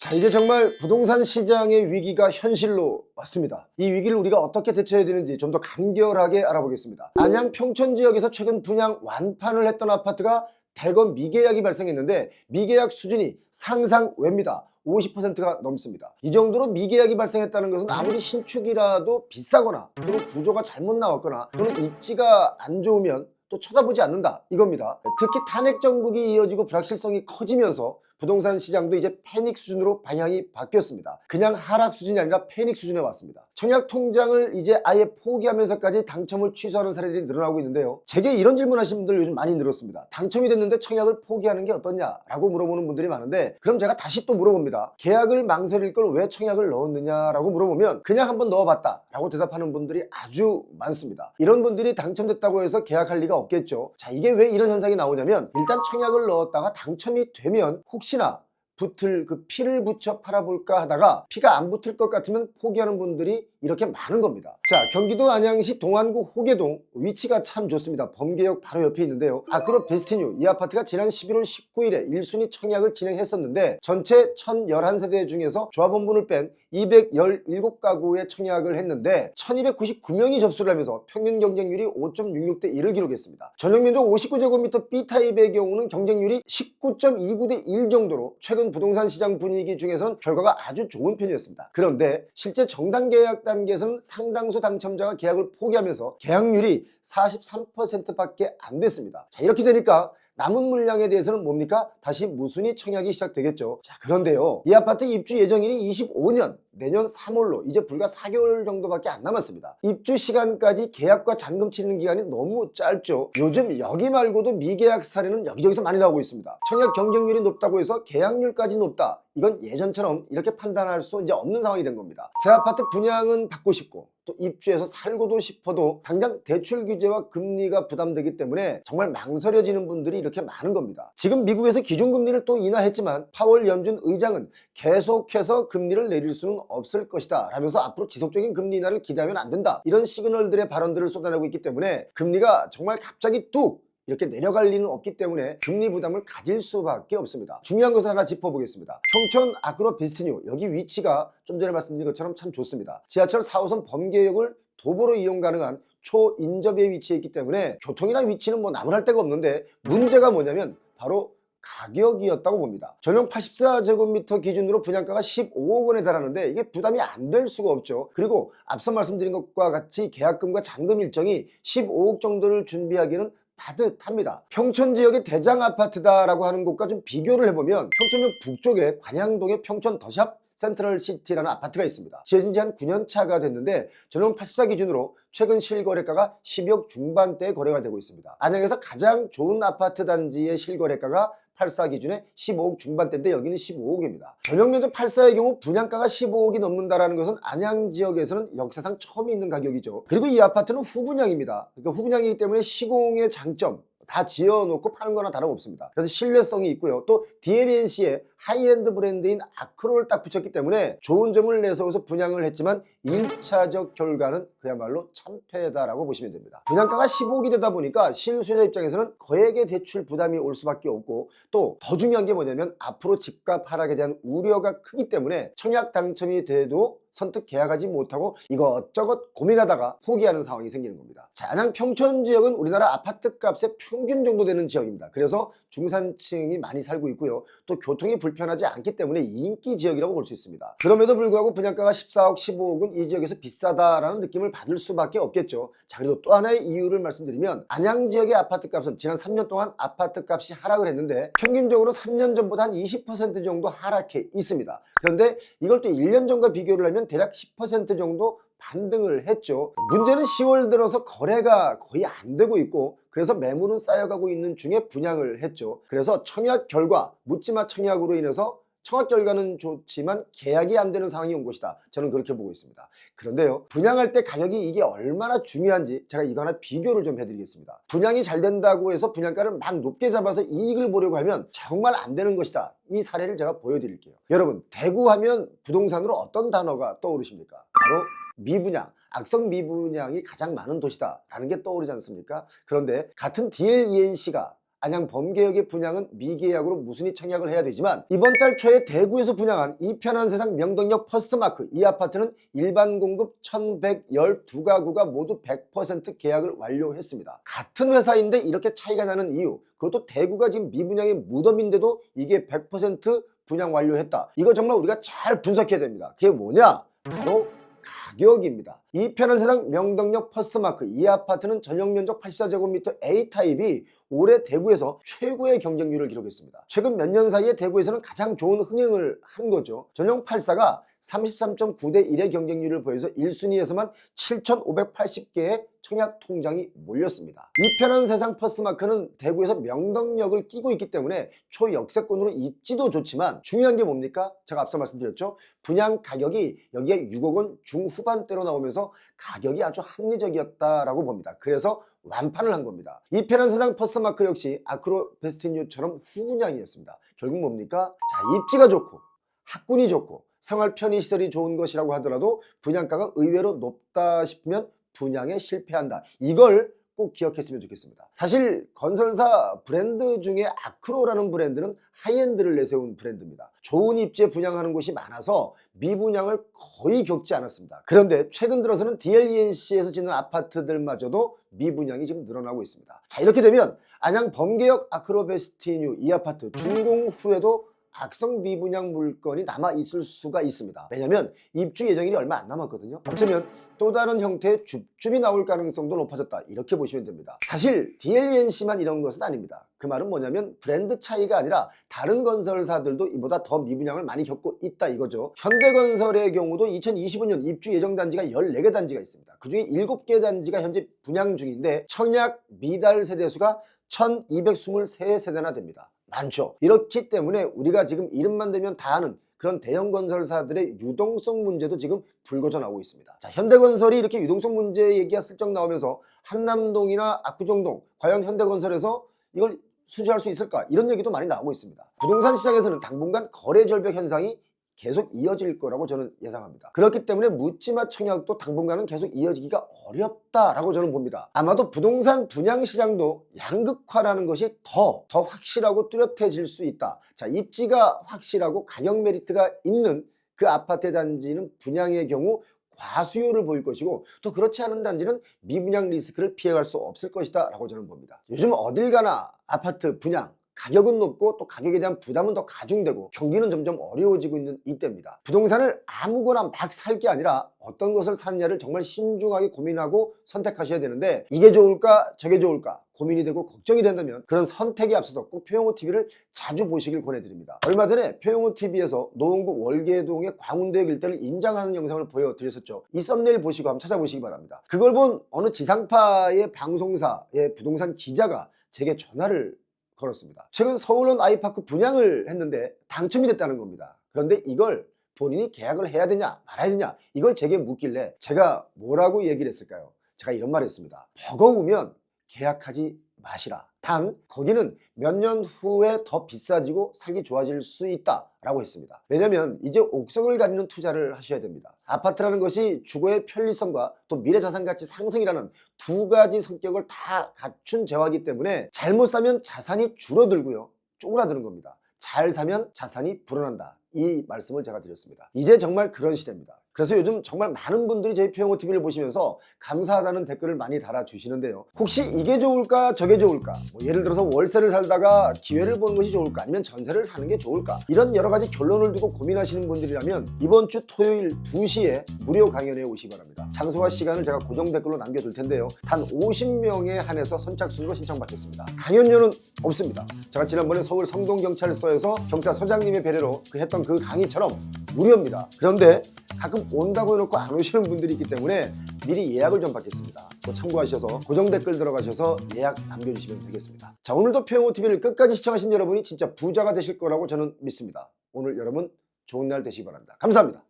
자, 이제 정말 부동산 시장의 위기가 현실로 왔습니다. 이 위기를 우리가 어떻게 대처해야 되는지 좀 더 간결하게 알아보겠습니다. 안양 평촌 지역에서 최근 분양 완판을 했던 아파트가 대거 미계약이 발생했는데 미계약 수준이 상상 외입니다. 50%가 넘습니다. 이 정도로 미계약이 발생했다는 것은 아무리 신축이라도 비싸거나 또는 구조가 잘못 나왔거나 또는 입지가 안 좋으면 또 쳐다보지 않는다 이겁니다. 특히 탄핵 정국이 이어지고 불확실성이 커지면서 부동산 시장도 이제 패닉 수준으로 방향이 바뀌었습니다. 그냥 하락 수준이 아니라 패닉 수준에 왔습니다. 청약 통장을 이제 아예 포기하면서까지 당첨을 취소하는 사례들이 늘어나고 있는데요. 제게 이런 질문 하신 분들 요즘 많이 늘었습니다. 당첨이 됐는데 청약을 포기하는 게 어떠냐라고 물어보는 분들이 많은데, 그럼 제가 다시 또 물어봅니다. 계약을 망설일 걸 왜 청약을 넣었느냐라고 물어보면 그냥 한번 넣어봤다 라고 대답하는 분들이 아주 많습니다. 이런 분들이 당첨됐다고 해서 계약할 리가 없겠죠. 자, 이게 왜 이런 현상이 나오냐면, 일단 청약을 넣었다가 당첨이 되면 혹시나 붙을 그 피를 붙여 팔아볼까 하다가 피가 안 붙을 것 같으면 포기하는 분들이 이렇게 많은 겁니다. 자, 경기도 안양시 동안구 호계동, 위치가 참 좋습니다. 범계역 바로 옆에 있는데요. 아크로 베스티뉴, 이 아파트가 지난 11월 19일에 1순위 청약을 진행했었는데 전체 1011세대 중에서 조합원분을 뺀 217가구의 청약을 했는데 1299명이 접수를 하면서 평균 경쟁률이 5.66대 1을 기록했습니다. 전용 면적 59제곱미터 B타입의 경우는 경쟁률이 19.29대 1 정도로 최근 부동산 시장 분위기 중에서는 결과가 아주 좋은 편이었습니다. 그런데 실제 정당 계약 단계에서는 상당수 당첨자가 계약을 포기하면서 계약률이 43%밖에 안 됐습니다. 자, 이렇게 되니까 남은 물량에 대해서는 뭡니까? 다시 무순위 청약이 시작되겠죠. 자, 그런데요, 이 아파트 입주 예정일이 25년 내년 3월로 이제 불과 4개월 정도밖에 안 남았습니다. 입주 시간까지 계약과 잔금 치는 기간이 너무 짧죠. 요즘 여기 말고도 미계약 사례는 여기저기서 많이 나오고 있습니다. 청약 경쟁률이 높다고 해서 계약률까지 높다, 이건 예전처럼 이렇게 판단할 수 이제 없는 상황이 된 겁니다. 새 아파트 분양은 받고 싶고 또 입주해서 살고도 싶어도 당장 대출 규제와 금리가 부담되기 때문에 정말 망설여지는 분들이 이렇게 많은 겁니다. 지금 미국에서 기준금리를 또 인하했지만 파월 연준 의장은 계속해서 금리를 내릴 수는 없을 것이다 라면서 앞으로 지속적인 금리 인하를 기대하면 안 된다, 이런 시그널들의 발언들을 쏟아내고 있기 때문에 금리가 정말 갑자기 뚝 이렇게 내려갈 리는 없기 때문에 금리 부담을 가질 수밖에 없습니다. 중요한 것을 하나 짚어보겠습니다. 평촌 아크로 베스티뉴, 여기 위치가 좀 전에 말씀드린 것처럼 참 좋습니다. 지하철 4호선 범계역을 도보로 이용 가능한 초인접에 위치해 있기 때문에 교통이나 위치는 뭐 나무랄 데가 없는데, 문제가 뭐냐면 바로 가격이었다고 봅니다. 전용 84제곱미터 기준으로 분양가가 15억 원에 달하는데 이게 부담이 안 될 수가 없죠. 그리고 앞서 말씀드린 것과 같이 계약금과 잔금 일정이 15억 정도를 준비하기에는 빠듯합니다. 평촌 지역의 대장 아파트다라고 하는 곳과 좀 비교를 해보면 평촌역 북쪽에 관양동의 평촌 더샵 센트럴시티라는 아파트가 있습니다. 지어진 지 한 9년 차가 됐는데 전용 84 기준으로 최근 실거래가가 10억 중반대에 거래가 되고 있습니다. 안양에서 가장 좋은 아파트 단지의 실거래가가 84 기준에 15억 중반대인데 여기는 15억입니다. 전용 면적 84의 경우 분양가가 15억이 넘는다는 것은 안양 지역에서는 역사상 처음 있는 가격이죠. 그리고 이 아파트는 후분양입니다. 그러니까 후분양이기 때문에 시공의 장점, 다 지어놓고 파는 거나 다름없습니다. 그래서 신뢰성이 있고요. 또 DLNC에 하이엔드 브랜드인 아크로를 딱 붙였기 때문에 좋은 점을 내세워서 분양을 했지만 1차적 결과는 그야말로 참패다라고 보시면 됩니다. 분양가가 15억이 되다 보니까 실수요자 입장에서는 거액의 대출 부담이 올 수밖에 없고, 또 더 중요한 게 뭐냐면 앞으로 집값 하락에 대한 우려가 크기 때문에 청약 당첨이 돼도 선뜻 계약하지 못하고 이것저것 고민하다가 포기하는 상황이 생기는 겁니다. 자, 안양 평촌 지역은 우리나라 아파트 값의 평균 정도 되는 지역입니다. 그래서 중산층이 많이 살고 있고요. 또 교통이 불편하지 않기 때문에 인기 지역이라고 볼 수 있습니다. 그럼에도 불구하고 분양가가 14억, 15억은 이 지역에서 비싸다라는 느낌을 받을 수밖에 없겠죠. 자, 그리고 또 하나의 이유를 말씀드리면 안양 지역의 아파트 값은 지난 3년 동안 아파트 값이 하락을 했는데 평균적으로 3년 전보다 한 20% 정도 하락해 있습니다. 그런데 이걸 또 1년 전과 비교를 하면 대략 10% 정도 반등을 했죠. 문제는 10월 들어서 거래가 거의 안 되고 있고, 그래서 매물은 쌓여가고 있는 중에 분양을 했죠. 그래서 청약 결과, 묻지마 청약으로 인해서 청약 결과는 좋지만 계약이 안 되는 상황이 온 것이다, 저는 그렇게 보고 있습니다. 그런데요, 분양할 때 가격이 이게 얼마나 중요한지 제가 이거 하나 비교를 좀 해드리겠습니다. 분양이 잘 된다고 해서 분양가를 막 높게 잡아서 이익을 보려고 하면 정말 안 되는 것이다, 이 사례를 제가 보여드릴게요. 여러분, 대구 하면 부동산으로 어떤 단어가 떠오르십니까? 바로 미분양, 악성 미분양이 가장 많은 도시다라는 게 떠오르지 않습니까? 그런데 같은 DLENC가 안양 범계역의 분양은 미계약으로 무순위 청약을 해야 되지만 이번 달 초에 대구에서 분양한 이편한 세상 명덕역 퍼스트마크 이 아파트는 일반 공급 1112가구가 모두 100% 계약을 완료했습니다. 같은 회사인데 이렇게 차이가 나는 이유, 그것도 대구가 지금 미분양의 무덤인데도 이게 100% 분양 완료했다. 이거 정말 우리가 잘 분석해야 됩니다. 그게 뭐냐? 바로 가격입니다. 이편한 세상 명덕역 퍼스트마크 이 아파트는 전용 면적 84제곱미터 A타입이 올해 대구에서 최고의 경쟁률을 기록했습った최근 몇 년 사이에 대구에서는 가장 좋은 흥행을 한 거죠. 전용 84가 33.9대 1의 경쟁률을 보여서 1순위에서만 7,580개의 청약 통장이 몰렸습니다. 이편한 세상 퍼스트마크는 대구에서 명덕역을 끼고 있기 때문에 초역세권으로 입지도 좋지만 중요한 게 뭡니까? 제가 앞서 말씀드렸죠. 분양 가격이 여기에 6억 원 중후반대로 나오면서 가격이 아주 합리적이었다라고 봅니다. 그래서 완판을 한 겁니다. 이편한 세상 퍼스트마크 역시 아크로베스티뉴처럼 후분양이었습니다. 결국 뭡니까? 자, 입지가 좋고 학군이 좋고 생활 편의시설이 좋은 것이라고 하더라도 분양가가 의외로 높다 싶으면 분양에 실패한다. 이걸 꼭 기억했으면 좋겠습니다. 사실 건설사 브랜드 중에 아크로라는 브랜드는 하이엔드를 내세운 브랜드입니다. 좋은 입지에 분양하는 곳이 많아서 미분양을 거의 겪지 않았습니다. 그런데 최근 들어서는 DLENC에서 짓는 아파트들마저도 미분양이 지금 늘어나고 있습니다. 자, 이렇게 되면 안양 범계역 아크로베스티뉴 이 아파트 준공 후에도 악성 미분양 물건이 남아 있을 수가 있습니다. 왜냐면 입주 예정일이 얼마 안 남았거든요. 어쩌면 또 다른 형태의 줍줍이 나올 가능성도 높아졌다, 이렇게 보시면 됩니다. 사실 DLENC만 이런 것은 아닙니다. 그 말은 뭐냐면 브랜드 차이가 아니라 다른 건설사들도 이보다 더 미분양을 많이 겪고 있다 이거죠. 현대건설의 경우도 2025년 입주 예정 단지가 14개 단지가 있습니다. 그중에 7개 단지가 현재 분양 중인데 청약 미달 세대수가 1223세대나 됩니다. 많죠. 이렇기 때문에 우리가 지금 이름만 대면 다 아는 그런 대형 건설사들의 유동성 문제도 지금 불거져 나오고 있습니다. 자, 현대건설이 이렇게 유동성 문제 얘기가 슬쩍 나오면서 한남동이나 압구정동 과연 현대건설에서 이걸 수주할 수 있을까? 이런 얘기도 많이 나오고 있습니다. 부동산 시장에서는 당분간 거래 절벽 현상이 계속 이어질 거라고 저는 예상합니다. 그렇기 때문에 묻지마 청약도 당분간은 계속 이어지기가 어렵다라고 저는 봅니다. 아마도 부동산 분양 시장도 양극화라는 것이 더 확실하고 뚜렷해질 수 있다. 자, 입지가 확실하고 가격 메리트가 있는 그 아파트 단지는 분양의 경우 과수요를 보일 것이고 또 그렇지 않은 단지는 미분양 리스크를 피해갈 수 없을 것이다 라고 저는 봅니다. 요즘 어딜 가나 아파트 분양 가격은 높고 또 가격에 대한 부담은 더 가중되고 경기는 점점 어려워지고 있는 이때입니다. 부동산을 아무거나 막 살 게 아니라 어떤 것을 사느냐를 정말 신중하게 고민하고 선택하셔야 되는데 이게 좋을까 저게 좋을까 고민이 되고 걱정이 된다면 그런 선택에 앞서서 꼭 표용호TV를 자주 보시길 권해드립니다. 얼마 전에 표용호TV에서 노원구 월계동의 광운대역 일대를 임장하는 영상을 보여드렸었죠. 이 썸네일 보시고 한번 찾아보시기 바랍니다. 그걸 본 어느 지상파의 방송사의 부동산 기자가 제게 전화를 걸었습니다. 최근 서울원 아이파크 분양을 했는데 당첨이 됐다는 겁니다. 그런데 이걸 본인이 계약을 해야 되냐 말아야 되냐 이걸 제게 묻길래 제가 뭐라고 얘기를 했을까요? 제가 이런 말을 했습니다. 버거우면 계약하지 마시라. 단 거기는 몇 년 후에 더 비싸지고 살기 좋아질 수 있다 라고 했습니다. 왜냐면 이제 옥석을 가리는 투자를 하셔야 됩니다. 아파트라는 것이 주거의 편리성과 또 미래자산 가치 상승이라는 두 가지 성격을 다 갖춘 재화이기 때문에 잘못 사면 자산이 줄어들고요 쪼그라드는 겁니다. 잘 사면 자산이 불어난다, 이 말씀을 제가 드렸습니다. 이제 정말 그런 시대입니다. 그래서 요즘 정말 많은 분들이 저희 표용호TV를 보시면서 감사하다는 댓글을 많이 달아주시는데요. 혹시 이게 좋을까 저게 좋을까, 예를 들어서 월세를 살다가 기회를 보는 것이 좋을까 아니면 전세를 사는 게 좋을까, 이런 여러 가지 결론을 두고 고민하시는 분들이라면 이번 주 토요일 2시에 무료 강연에 오시기 바랍니다. 장소와 시간을 제가 고정 댓글로 남겨둘 텐데요. 단 50명에 한해서 선착순으로 신청받겠습니다. 강연료는 없습니다. 제가 지난번에 서울 성동경찰서에서 경찰서장님의 배려로 했던 그 강의처럼 무료입니다. 그런데 가끔 온다고 해놓고 안 오시는 분들이 있기 때문에 미리 예약을 좀 받겠습니다. 또 참고하셔서 고정 댓글 들어가셔서 예약 남겨주시면 되겠습니다. 자, 오늘도 표용호TV를 끝까지 시청하신 여러분이 진짜 부자가 되실 거라고 저는 믿습니다. 오늘 여러분 좋은 날 되시기 바랍니다. 감사합니다.